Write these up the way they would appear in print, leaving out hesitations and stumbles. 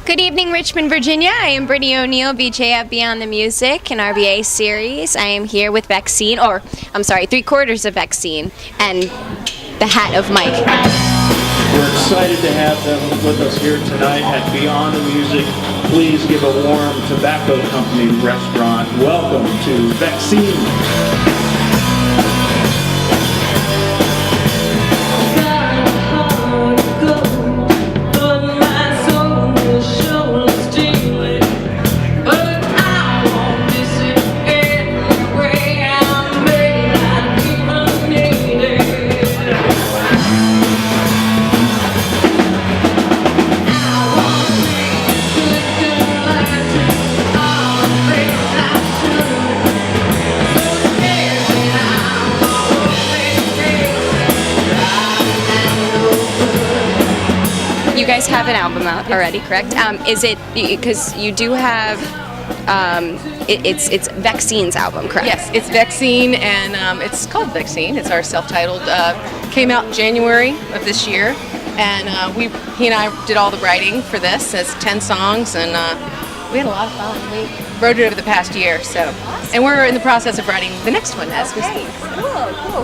Good evening, Richmond, Virginia. I am Brittany O'Neill, VJ at Beyond the Music, an RVA series. I am here with Vexine, or I'm sorry, 3/4 of Vexine, and the hat of Mike. We're excited to have them with us here tonight at Beyond the Music. Please give a warm tobacco company restaurant welcome to Vexine. You guys have an album out already, correct? Is it because you do have? It's Vexine's album, correct? Yes, it's Vexine, and it's called Vexine. It's our self-titled. Came out January of this year, and he and I did all the writing for this. It's 10 songs, and we had a lot of fun. We wrote it over the past year, so, and we're in the process of writing the next one as we speak.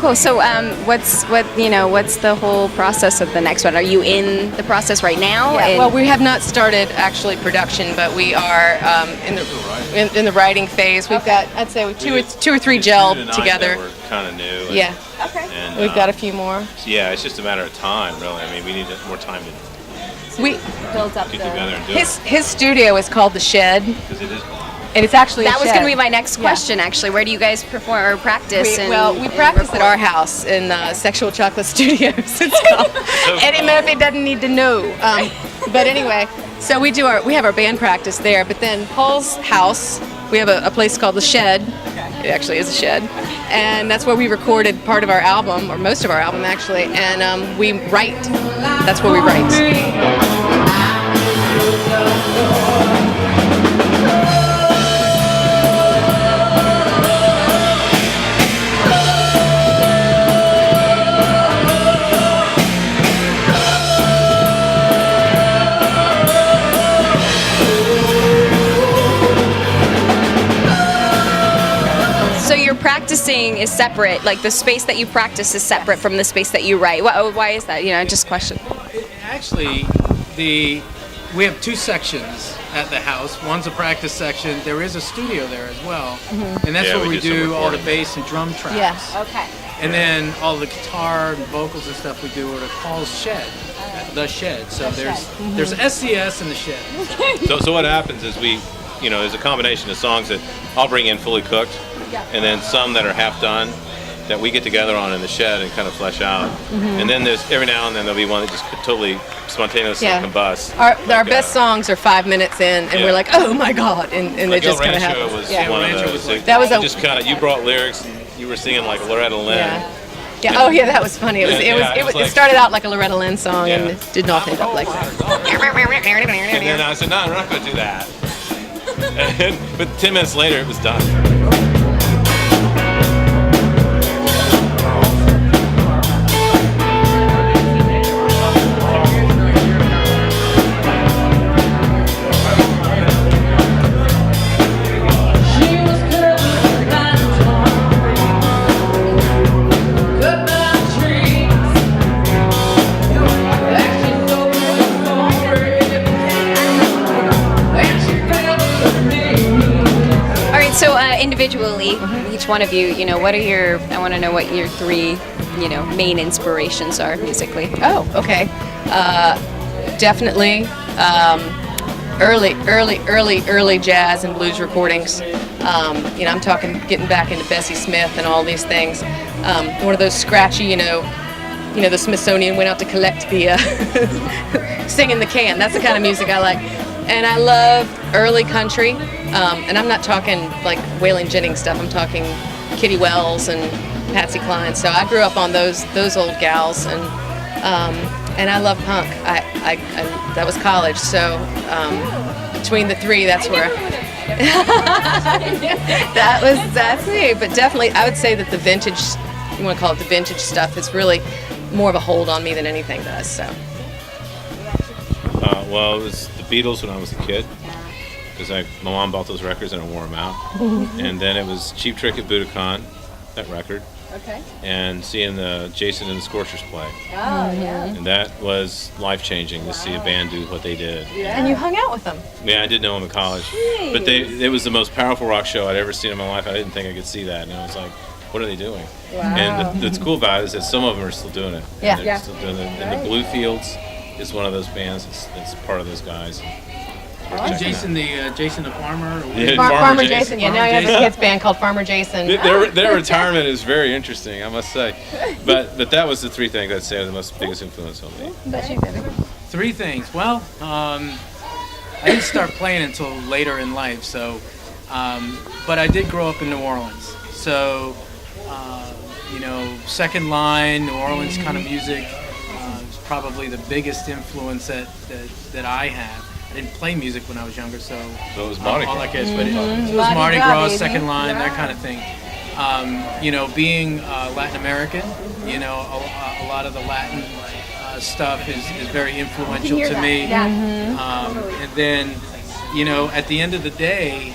Cool. So, what's the whole process of the next one? Are you in the process right now? Yeah, well, we have not started actually production, but we are in the writing phase. We've got, I'd say, two or three gelled together. We're kind of new. Yeah. Okay. And We've got a few more. Yeah, it's just a matter of time, really. I mean, we need more time to build up get together and do it. His studio is called The Shed. Because it is. And it's actually that a was shed. going to be my next question, actually. Where do you guys perform or practice? We practice at our house in Sexual Chocolate Studios. It's called. Eddie Murphy doesn't need to know. But anyway, so we have our band practice there. But then Paul's house, we have a place called The Shed. It actually is a shed, and that's where we recorded part of our album, or most of our album actually. And we write. That's where we write. Practicing is separate, like the space that you practice is separate from the space that you write. Why is that? Just question. Actually, we have two sections at the house. One's a practice section. There is a studio there as well, and that's where we do all the bass and drum tracks. Yeah. Okay. And then all the guitar and vocals and stuff we do at Paul's Shed, The Shed. So there's SCS in the Shed. So what happens is there's a combination of songs that I'll bring in fully cooked, and then some that are half done that we get together on in the shed and kind of flesh out. And then there's every now and then there'll be one that just totally spontaneously combusts. Our best songs are 5 minutes in, and we're like, oh my god, and like it just kind of happens. happens. One of those. That was just kind of you brought lyrics and you were singing like Loretta Lynn. Yeah. Oh yeah, that was funny. It started out like a Loretta Lynn song, and it did not end up like that. And then I said, no, we're not going to do that. But 10 minutes later, it was done. Individually, each one of you, I want to know what your three, main inspirations are musically. Oh, okay. Definitely early jazz and blues recordings. I'm talking getting back into Bessie Smith and all these things. One of those scratchy, the Smithsonian went out to collect the sing in the can. That's the kind of music I like. And I love early country, and I'm not talking like Waylon Jennings stuff. I'm talking Kitty Wells and Patsy Cline. So I grew up on those old gals, and I love punk. That was college. So between the three, that's where. That's me. But definitely, I would say that the vintage, you want to call it the vintage stuff, is really more of a hold on me than anything does. So. Well, it was the Beatles when I was a kid, because my mom bought those records and I wore them out. And then it was Cheap Trick at Budokan, that record. Okay. And seeing the Jason and the Scorchers play. Oh, yeah. And that was life-changing to see a band do what they did. And you hung out with them. Yeah, I did know them in college. But it was the most powerful rock show I'd ever seen in my life. I didn't think I could see that. And I was like, what are they doing? Wow. And the cool about it is that some of them are still doing it. Yeah. And they're still doing it. And the Bluefields is one of those bands that's part of those guys. Jason the farmer. Yeah, Farmer Jason. Yeah, Farmer now you have a Jason. kids band called Farmer Jason. Their retirement is very interesting, I must say. But that was the three things I'd say are the biggest influence on me. Three things. Well, I didn't start playing until later in life, so but I did grow up in New Orleans. So second line, New Orleans kind of music is probably the biggest influence that I have. I didn't play music when I was younger, so it was Mardi Gras. all I guess, but it was Mardi Gras, second line, that kind of thing. Being Latin American, a lot of the Latin stuff is very influential to me. And then, at the end of the day,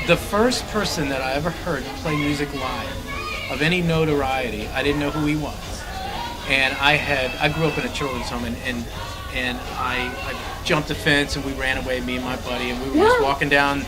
the first person that I ever heard play music live of any notoriety, I didn't know who he was. And I grew up in a children's home, and I jumped a fence and we ran away, me and my buddy, and we were just walking down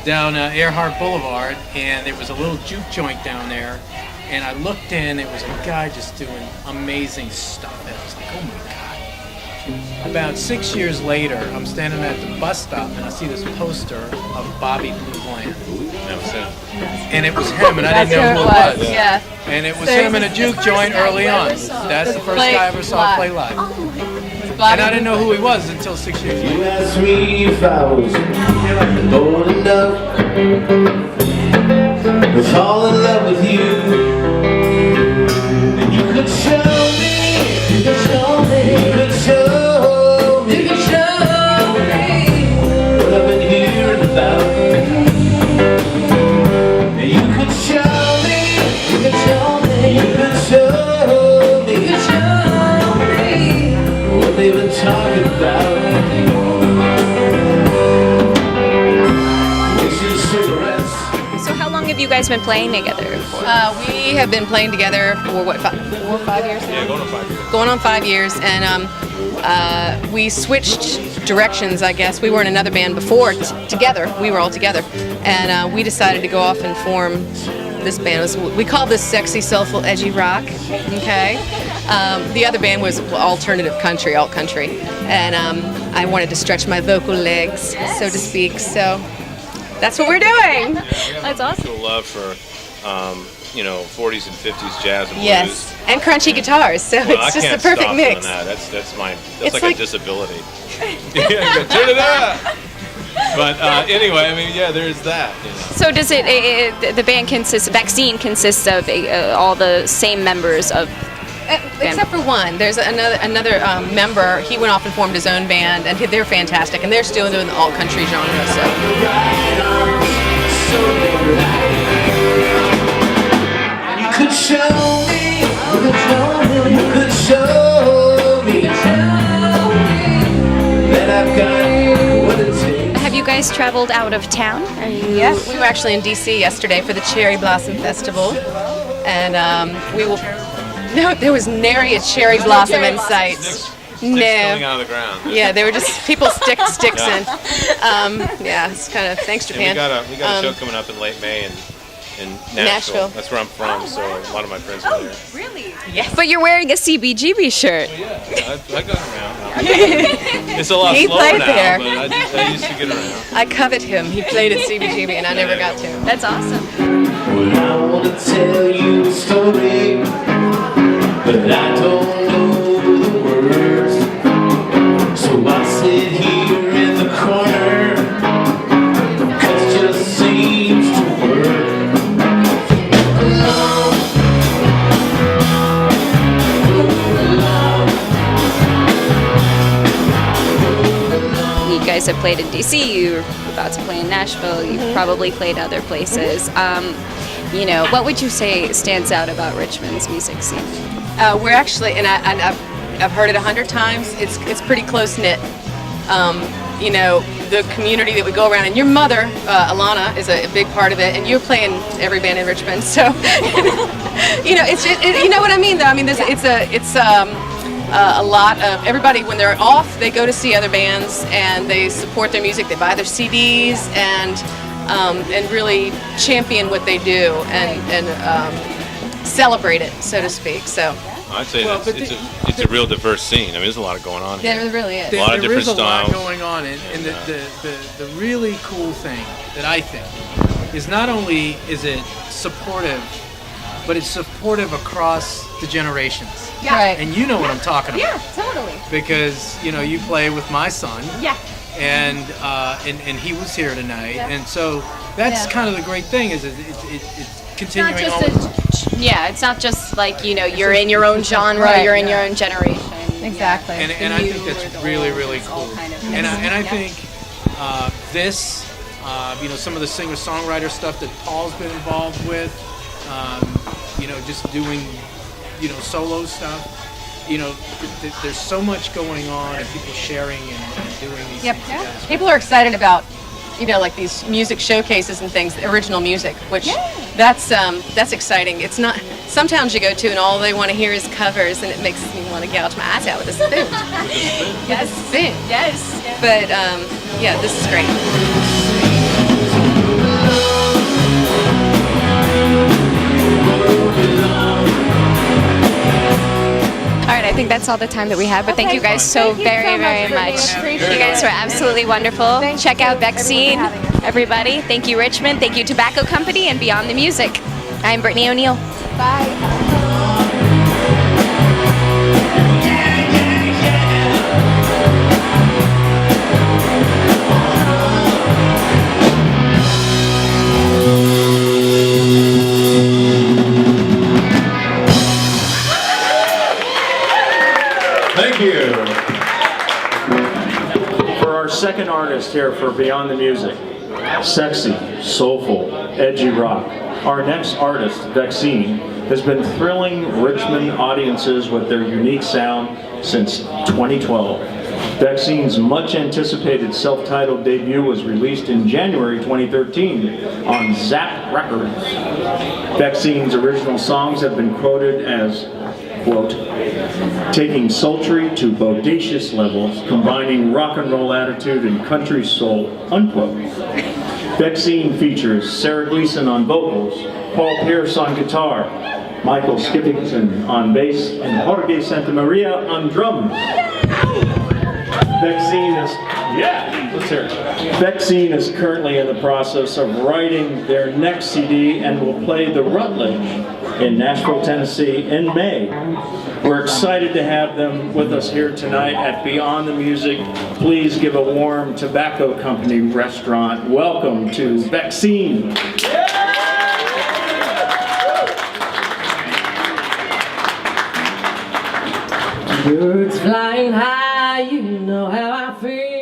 Earhart Boulevard, and there was a little juke joint down there, and I looked in, it was a guy just doing amazing stuff, and I was like, oh my God. About 6 years later, I'm standing at the bus stop and I see this poster of Bobby Blue Bland. That was him. And it was him, and I didn't know who it was. Yeah. And it was him in a juke joint early on. That's the first guy I ever saw play live. And I didn't know who he was until 6 years later. You asked me if I was old enough, was all in love with you, and you could show me, you could show me, you could show me, you could show me what I've been hearing about. And you could show me, you could show me, you could show me, you could show me what they've been talking about. So how long have you guys been playing together for? We have been playing together for 4 or 5 years now? Yeah, going on 5 years. Going on 5 years, and we switched directions, I guess. We were in another band before together. We were all together, and we decided to go off and form this band. We call this sexy, soulful, edgy rock. Okay. The other band was alternative country, alt country, and I wanted to stretch my vocal legs, so to speak. So that's what we're doing. That's awesome. Mutual love for 40s and 50s jazz and blues. Yes, and crunchy guitars. So Well, it's I just can't the perfect stop mix. doing that. That's It's like like- a disability. Yeah, turn it up. But anyway, I mean, yeah, there's that. So does the band Vexine consists of all the same members of? Except for one. There's another member. He went off and formed his own band, and they're fantastic. And they're still doing the alt country genre. So. You could show me, you could show me that I've got what it takes. Have you guys traveled out of town? Yes, we were actually in D.C. yesterday for the Cherry Blossom Festival, and we will. No, there was nary a cherry blossom in sight. Sticks coming out of the ground. Yeah, they were just people sticks in. Yeah, it's kind of thanks Japan. And we got a show coming up in late May in Nashville. That's where I'm from, so a lot of my friends are there. Really? Yes. But you're wearing a CBGB shirt. Yeah, I got around. It's a lot He slower played now, there. but I used to get around. I covet him. He played at CBGB, and I never got to. That's awesome. Well, I want to tell you a story, but I don't know the words. So I sit here in the corner, 'cause it just seems to work. Alone. You guys have played in DC. You're about to play in Nashville. You've probably played other places. What would you say stands out about Richmond's music scene? We're actually, and I've heard it 100 times. It's pretty close knit. you know, the community that we go around. And your mother, Alana, is a big part of it, and you're playing every band in Richmond. So, you know, you know what I mean, though. I mean, it's a lot of everybody when they're off, they go to see other bands and they support their music. They buy their CDs and really champion what they do and celebrate it, so to speak. So. I'd say it's a real diverse scene. I mean, there's a lot going on here. There really is. A lot of there different is a styles. lot going on, and the really cool thing that I think is not only is it supportive, but it's supportive across the generations. Yeah. Right. And you know what I'm talking about. Yeah, totally. Because you know you play with my son. Yeah. And he was here tonight, Yeah. and so that's kind of the great thing is it's continuing on. Yeah, it's not just like, you know, you're in your own genre, Right, you're in your own generation. Exactly. And I think that's really, really cool. And I think this, you know, some of the singer-songwriter stuff that Paul's been involved with, you know, just doing, you know, solo stuff. You know, there's so much going on and people sharing and doing these things together. People are excited about, you know, like these music showcases and things, original music, which that's exciting. It's not, some towns you go to and all they want to hear is covers and it makes me want to gouge my eyes out with a spoon. Yes, spoon. Yes. But yeah, this is great. All right, I think that's all the time that we have, but thank you guys so very, very much. You guys were absolutely wonderful. Check out Vexine, everybody. Thank you, Richmond. Thank you, Tobacco Company, and Beyond the Music. I'm Brittany O'Neill. Bye. Thank you. For our second artist here for Beyond the Music, sexy, soulful, edgy rock, our next artist, Vexine, has been thrilling Richmond audiences with their unique sound since 2012. Vexcine's much anticipated self-titled debut was released in January 2013 on Zap Records. Vexcine's original songs have been quoted as, quote, taking sultry to bodacious levels, combining rock and roll attitude and country soul, unquote. Vexine features Sarah Gleason on vocals, Paul Pierce on guitar, Michael Skippington on bass, and Jorge Santamaria on drums. Vexine is currently in the process of writing their next CD and will play the Rutledge in Nashville, Tennessee in May. We're excited to have them with us here tonight at Beyond the Music. Please give a warm Tobacco Company restaurant welcome to Vexine. Birds flying high, you know how I feel.